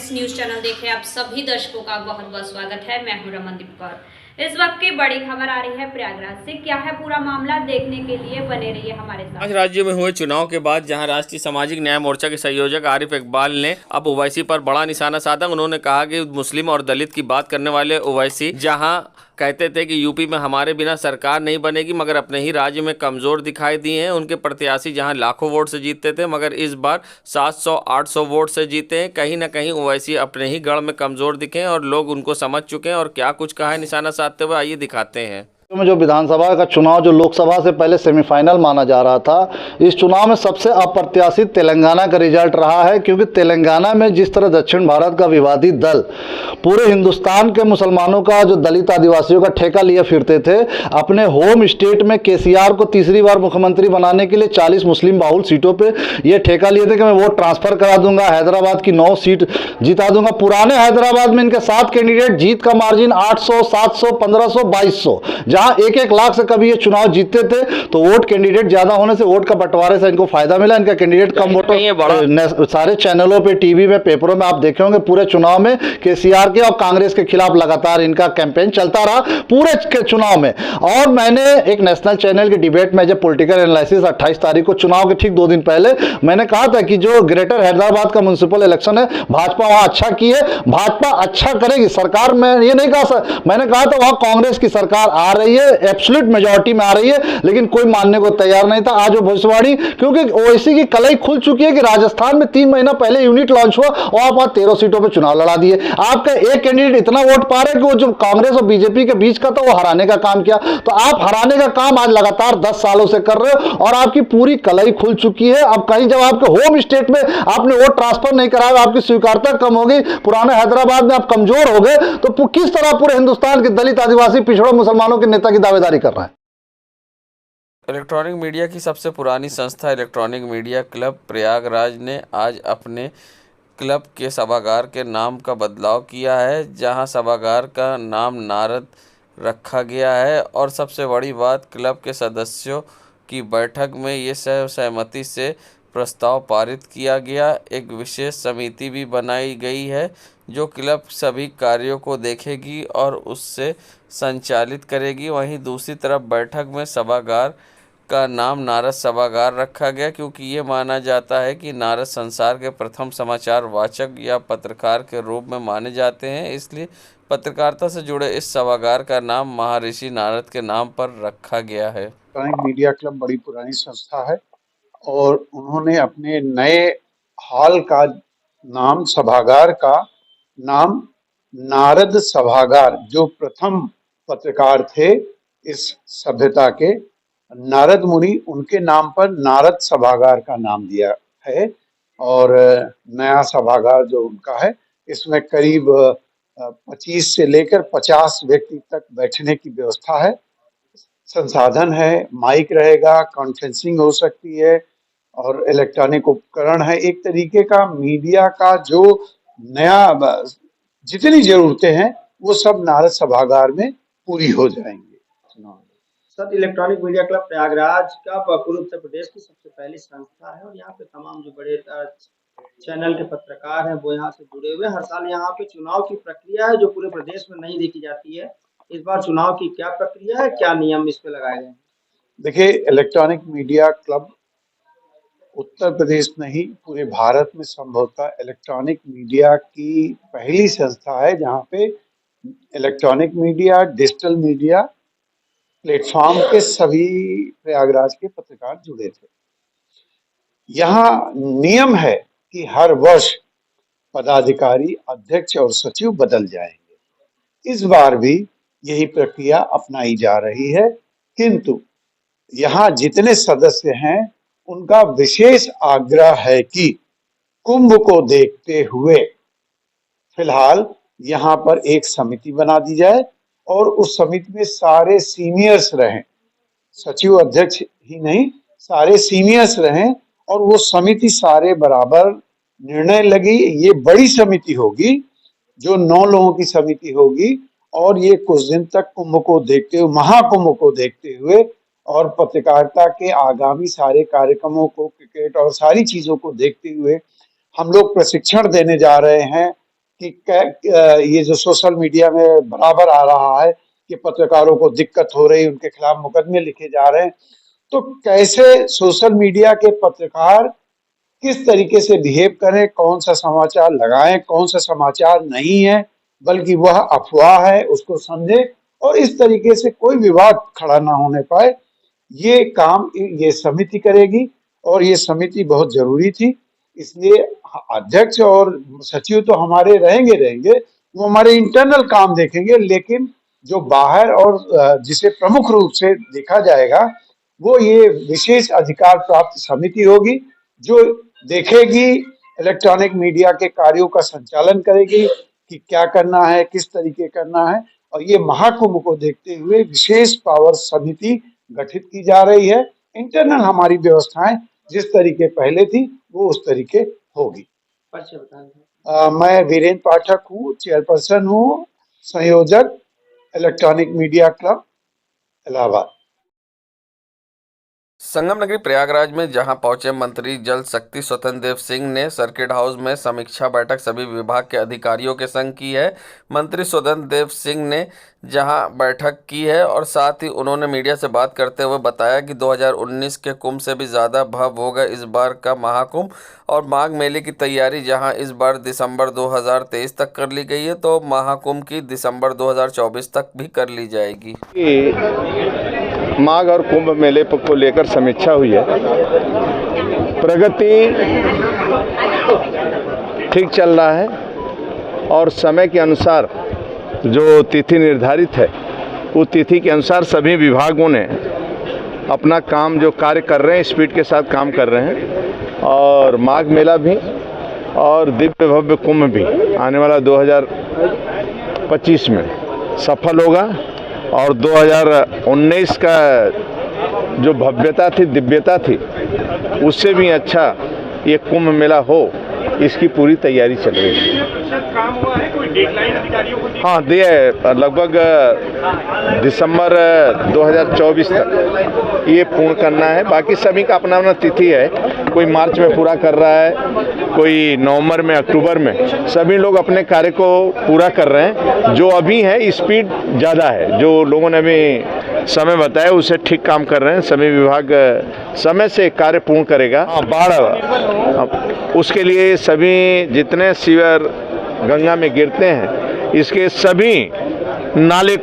Friends, news channel देखे आप सभी दर्शकों का बहुत बहुत स्वागत है। मैं हूं रमनदीप कौर। इस वक्त की बड़ी खबर आ रही है प्रयागराज से। क्या है पूरा मामला, देखने के लिए बने रहिए हमारे साथ। आज राज्य में हुए चुनाव के बाद जहां राष्ट्रीय सामाजिक न्याय मोर्चा के संयोजक आरिफ इकबाल ने अब ओवैसी पर बड़ा निशाना साधा। उन्होंने कहा कि मुस्लिम और दलित की बात करने वाले ओवैसी जहां कहते थे कि यूपी में हमारे बिना सरकार नहीं बनेगी, मगर अपने ही राज्य में कमजोर दिखाई दिए हैं। उनके प्रत्याशी जहां लाखों वोट से जीतते थे, मगर इस बार 700-800 वोट से जीते हैं। कहीं ना कहीं ओवैसी अपने ही गढ़ में कमजोर दिखे और लोग उनको समझ चुके हैं। और क्या कुछ कहा है निशाना साधते हुए, आइए दिखाते हैं। में जो विधानसभा का चुनाव जो लोकसभा से पहले सेमीफाइनल माना जा रहा था, इस चुनाव में सबसे अप्रत्याशित तेलंगाना का रिजल्ट रहा है। क्योंकि तेलंगाना में जिस तरह दक्षिण भारत का विवादित दल पूरे हिंदुस्तान के मुसलमानों का, जो दलित आदिवासियों का ठेका लिए फिरते थे, अपने होम स्टेट में केसीआर को तीसरी बार मुख्यमंत्री बनाने के लिए 40 मुस्लिम बाहुल सीटों पर यह ठेका लिए थे कि मैं वोट ट्रांसफर करा दूंगा, हैदराबाद की 9 सीट जिता दूंगा। पुराने हैदराबाद में इनके 7 कैंडिडेट, जीत का मार्जिन 800, 700, 1500, 2200, जहां 1-1 लाख से कभी ये चुनाव जीतते थे। तो वोट कैंडिडेट ज्यादा होने से, वोट का बंटवारे से इनको फायदा मिला। इनका कैंडिडेट कम वोट, सारे चैनलों पे, टीवी में, पेपरों में आप देखे होंगे पूरे चुनाव में केसीआर के और कांग्रेस के खिलाफ लगातार इनका कैंपेन चलता रहा पूरे चुनाव में। और मैंने एक नेशनल चैनल के डिबेट में जब पॉलिटिकल एनालिसिस 28 तारीख को, चुनाव के ठीक 2 दिन पहले, मैंने कहा था कि जो ग्रेटर हैदराबाद का म्युनिसिपल इलेक्शन है, भाजपा वहां अच्छा की है, भाजपा अच्छा करेगी सरकार। मैं ये नहीं कहा, मैंने कहा था वहां कांग्रेस की सरकार आ रही है, एब्सोल्यूट मेजॉरिटी में आ रही है, लेकिन कोई मानने को तैयार नहीं था। आज वो भविष्यवाणी, क्योंकि ओवैसी की कलई खुल चुकी है कि राजस्थान में 3 महीना पहले यूनिट लॉन्च हुआ और आप वहां 13 सीटों पर चुनाव लड़ा दिए। आपका एक कैंडिडेट इतना वोट पा रहे कि वो जो कांग्रेस और बीजेपी के बीच का था, वो हराने का काम किया। तो आप हराने का काम आज लगातार 10 सालों से कर रहे हो और आपकी पूरी कलई खुल चुकी है। अब कहीं जब आपके होम स्टेट में आपने वोट ट्रांसफर नहीं कराया, आपकी स्वीकारता कम हो गई, पुराने हैदराबाद में आप कमजोर हो गए, तो किस तरह पूरे हिंदुस्तान के दलित, आदिवासी, पिछड़ों, मुसलमानों के नेता की दावेदारी कर रहा है। इलेक्ट्रॉनिक मीडिया की सबसे पुरानी संस्था इलेक्ट्रॉनिक मीडिया क्लब प्रयागराज ने आज अपने क्लब के सभागार के नाम का बदलाव किया है, जहां सभागार का नाम नारद रखा गया है। और सबसे बड़ी बात, क्लब के सदस्यों की बैठक में ये सहमति से प्रस्ताव पारित किया गया। एक विशेष समिति भी बनाई गई है जो क्लब सभी कार्यों को देखेगी और उससे संचालित करेगी। वहीं दूसरी तरफ बैठक में सभागार का नाम नारद सभागार रखा गया, क्योंकि ये माना जाता है कि नारद संसार के प्रथम समाचार वाचक या पत्रकार के रूप में माने जाते हैं। इसलिए पत्रकारिता से जुड़े इस सभागार का नाम महर्षि नारद के नाम पर रखा गया है। इलेक्ट्रॉनिक मीडिया क्लब बड़ी पुरानी संस्था है और उन्होंने अपने नए हॉल का नाम, सभागार का नाम नारद सभागार, जो प्रथम पत्रकार थे इस सभ्यता के, नारद मुनि, उनके नाम पर नारद सभागार का नाम दिया है। और नया सभागार जो उनका है, इसमें करीब 25 से लेकर 50 व्यक्ति तक बैठने की व्यवस्था है, संसाधन है, माइक रहेगा, कॉन्फ्रेंसिंग हो सकती है और इलेक्ट्रॉनिक उपकरण है। एक तरीके का मीडिया का जो नया, जितनी जरूरतें हैं वो सब नारद सभागार में पूरी हो जाएंगी। Sir, electronic media club Prayagraj का पूर्व उत्तर प्रदेश की सबसे पहली संस्था है और यहाँ पे तमाम जो बड़े चैनल के पत्रकार हैं वो यहाँ से जुड़े हुए। हर साल यहाँ पे चुनाव की प्रक्रिया है जो पूरे प्रदेश में नहीं देखी जाती है। इस बार चुनाव की क्या प्रक्रिया है, क्या नियम इस पे लगाए गए हैं? देखिए, electronic media club Uttar Pradesh नहीं, पूरे भारत में संभवतः इलेक्ट्रॉनिक मीडिया की पहली संस्था है जहाँ पे electronic media, digital media platform के सभी प्रयागराज के पत्रकार जुड़े थे। यहाँ नियम है कि हर वर्ष पदाधिकारी, अध्यक्ष और सचिव बदल जाएंगे। इस बार भी यही प्रक्रिया अपनाई जा रही है, किंतु यहाँ जितने सदस्य हैं उनका विशेष आग्रह है कि कुंभ को देखते हुए फिलहाल यहाँ पर एक समिति बना दी जाए और उस समिति में सारे सीनियर्स रहें, सचिव अध्यक्ष ही नहीं, सारे सीनियर्स रहें और वो समिति सारे बराबर निर्णय लगी। ये बड़ी समिति होगी जो 9 लोगों की समिति होगी और ये कुछ दिन तक कुंभ को देखते हुए, महाकुंभ को देखते हुए और पत्रकारिता के आगामी सारे कार्यक्रमों को, क्रिकेट और सारी चीजों को देखते हुए हम लोग प्रशिक्षण देने जा रहे हैं ये जो सोशल मीडिया में बराबर आ रहा है कि पत्रकारों को दिक्कत हो रही, उनके खिलाफ मुकदमे लिखे जा रहे हैं, तो कैसे सोशल मीडिया के पत्रकार किस तरीके से बिहेव करें, कौन सा समाचार लगाएं, कौन सा समाचार नहीं है बल्कि वह अफवाह है, उसको समझें और इस तरीके से कोई विवाद खड़ा ना होने पाए, ये काम ये समिति करेगी और ये समिति बहुत जरूरी थी। इसलिए अध्यक्ष और सचिव तो हमारे रहेंगे, वो हमारे इंटरनल काम देखेंगे, लेकिन जो बाहर और जिसे प्रमुख रूप से देखा जाएगा वो ये विशेष अधिकार प्राप्त समिति होगी जो देखेगी, इलेक्ट्रॉनिक मीडिया के कार्यों का संचालन करेगी कि क्या करना है, किस तरीके करना है। और ये महाकुंभ को देखते हुए विशेष पावर समिति गठित की जा रही है। इंटरनल हमारी व्यवस्थाएं जिस तरीके पहले थी वो उस तरीके होगी। परिचय बताएं। मैं वीरेंद्र पाठक हूँ, चेयरपर्सन हूँ, संयोजक इलेक्ट्रॉनिक मीडिया क्लब इलाहाबाद। संगम नगरी प्रयागराज में जहां पहुंचे मंत्री जल शक्ति स्वतंत्र देव सिंह ने सर्किट हाउस में समीक्षा बैठक सभी विभाग के अधिकारियों के संग की है। मंत्री स्वतंत्र देव सिंह ने जहां बैठक की है और साथ ही उन्होंने मीडिया से बात करते हुए बताया कि 2019 के कुंभ से भी ज़्यादा भव्य होगा इस बार का महाकुंभ और माघ मेले की तैयारी जहां इस बार दिसंबर 2023 तक कर ली गई है तो महाकुंभ की दिसंबर 2024 तक भी कर ली जाएगी। माघ और कुंभ मेले को लेकर समीक्षा हुई है। प्रगति ठीक चल रहा है और समय के अनुसार जो तिथि निर्धारित है उस तिथि के अनुसार सभी विभागों ने अपना काम जो कार्य कर रहे हैं स्पीड के साथ काम कर रहे हैं और माघ मेला भी और दिव्य भव्य कुंभ भी आने वाला 2025 में सफल होगा और 2019 का जो भव्यता थी, दिव्यता थी, उससे भी अच्छा ये कुंभ मेला हो, इसकी पूरी तैयारी चल रही है। काम हुआ है, कोई डेडलाइन अधिकारियों को दी? हाँ, दिए लगभग दिसंबर 2024 तक ये पूर्ण करना है। बाकी सभी का अपना अपना तिथि है, कोई मार्च में पूरा कर रहा है, कोई नवंबर में, अक्टूबर में, सभी लोग अपने कार्य को पूरा कर रहे हैं। जो अभी है स्पीड ज़्यादा है, जो लोगों ने अभी समय बताया उसे ठीक काम कर रहे हैं। सभी विभाग समय से कार्य पूर्ण करेगा। हाँ, बाढ़ उसके लिए सभी जितने सीवर गंगा में गिरते हैं इसके सभी नाले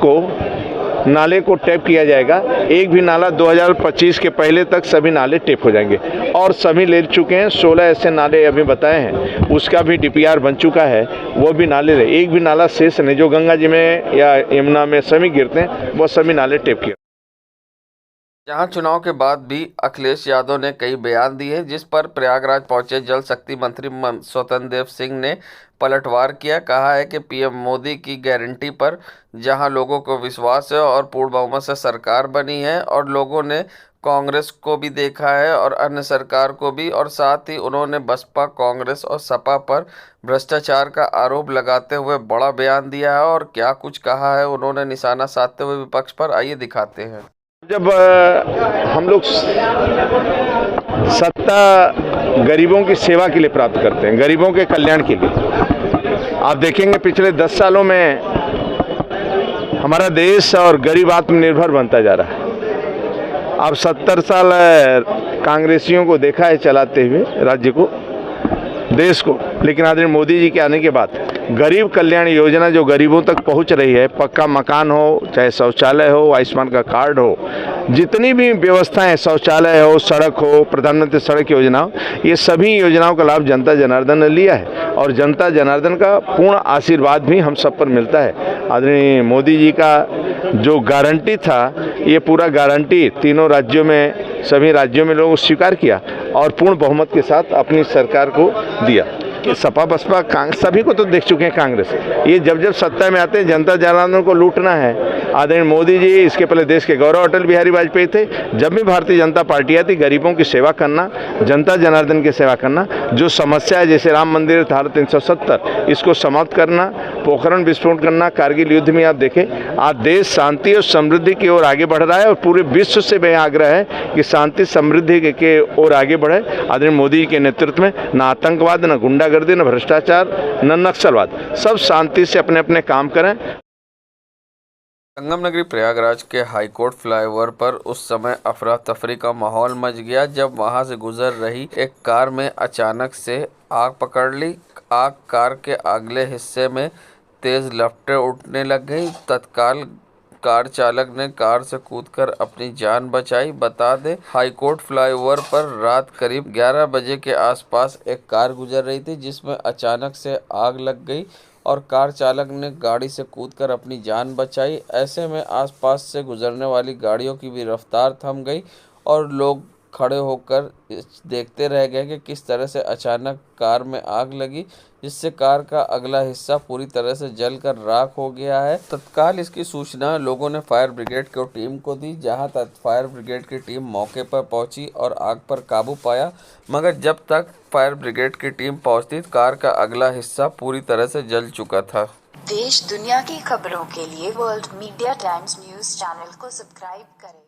को टेप किया जाएगा। एक भी नाला 2025 के पहले तक सभी नाले टेप हो जाएंगे और सभी ले चुके हैं। 16 ऐसे नाले अभी बताए हैं, उसका भी DPR बन चुका है, वो भी नाले रहे। एक भी नाला शेष नहीं, जो गंगा जी में या यमुना में सभी गिरते हैं वो सभी नाले टेप किए। जहां चुनाव के बाद भी अखिलेश यादव ने कई बयान दिए जिस पर प्रयागराज पहुंचे जल शक्ति मंत्री स्वतंत्र देव सिंह ने पलटवार किया। कहा है कि PM मोदी की गारंटी पर जहां लोगों को विश्वास है और पूर्ण बहुमत से सरकार बनी है और लोगों ने कांग्रेस को भी देखा है और अन्य सरकार को भी, और साथ ही उन्होंने बसपा, कांग्रेस और सपा पर भ्रष्टाचार का आरोप लगाते हुए बड़ा बयान दिया है। और क्या कुछ कहा है उन्होंने निशाना साधते हुए विपक्ष पर, आइए दिखाते हैं। जब हम लोग सत्ता गरीबों की सेवा के लिए प्राप्त करते हैं, गरीबों के कल्याण के लिए, आप देखेंगे पिछले 10 सालों में हमारा देश और गरीब आत्मनिर्भर बनता जा रहा है। अब 70 साल कांग्रेसियों को देखा है चलाते हुए राज्य को, देश को, लेकिन आदरणीय मोदी जी के आने के बाद गरीब कल्याण योजना जो गरीबों तक पहुंच रही है, पक्का मकान हो, चाहे शौचालय हो, आयुष्मान का कार्ड हो, जितनी भी व्यवस्थाएं, शौचालय हो, सड़क हो, प्रधानमंत्री सड़क योजना हो, ये सभी योजनाओं का लाभ जनता जनार्दन ने लिया है और जनता जनार्दन का पूर्ण आशीर्वाद भी हम सब पर मिलता है। आदरणीय मोदी जी का जो गारंटी था, ये पूरा गारंटी तीनों राज्यों में, सभी राज्यों में लोगों को स्वीकार किया और पूर्ण बहुमत के साथ अपनी सरकार को दिया। सपा बसपा कांग्रेस सभी को तो देख चुके हैं। कांग्रेस ये जब सत्ता में आते हैं जनता जनार्दन को लूटना है। आदरणीय मोदी जी इसके पहले देश के गौरव अटल बिहारी वाजपेयी थे। जब भी भारतीय जनता पार्टी आती, गरीबों की सेवा करना, जनता जनार्दन की सेवा करना, जो समस्या है जैसे राम मंदिर धारा 370 इसको समाप्त करना, पोखरण विस्फोट करना, कारगिल युद्ध में आप देखें, आज देश शांति और समृद्धि की ओर आगे बढ़ रहा है और पूरे विश्व से मेरा आग्रह है कि शांति समृद्धि के ओर आगे बढ़े। आदरणीय मोदी जी के नेतृत्व में न आतंकवाद, न गुंडागर्दी गुंडागर्दी, न भ्रष्टाचार, न नक्सलवाद। सब शांति से अपने अपने काम करें। संगम नगरी प्रयागराज के हाईकोर्ट फ्लाईओवर पर उस समय अफरा तफरी का माहौल मच गया जब वहां से गुजर रही एक कार में अचानक से आग पकड़ ली। आग कार के अगले हिस्से में तेज लपटें उठने लग गई। तत्काल कार चालक ने कार से कूदकर अपनी जान बचाई। बता दें, हाईकोर्ट फ्लाईओवर पर रात करीब 11 बजे के आसपास एक कार गुजर रही थी जिसमें अचानक से आग लग गई और कार चालक ने गाड़ी से कूदकर अपनी जान बचाई। ऐसे में आसपास से गुजरने वाली गाड़ियों की भी रफ्तार थम गई और लोग खड़े होकर देखते रह गए कि किस तरह से अचानक कार में आग लगी, जिससे कार का अगला हिस्सा पूरी तरह से जलकर राख हो गया है। तत्काल इसकी सूचना लोगों ने फायर ब्रिगेड की टीम को दी, जहां तक फायर ब्रिगेड की टीम मौके पर पहुंची और आग पर काबू पाया, मगर जब तक फायर ब्रिगेड की टीम पहुंचती कार का अगला हिस्सा पूरी तरह से जल चुका था। देश दुनिया की खबरों के लिए world media times news channel को सब्सक्राइब करें।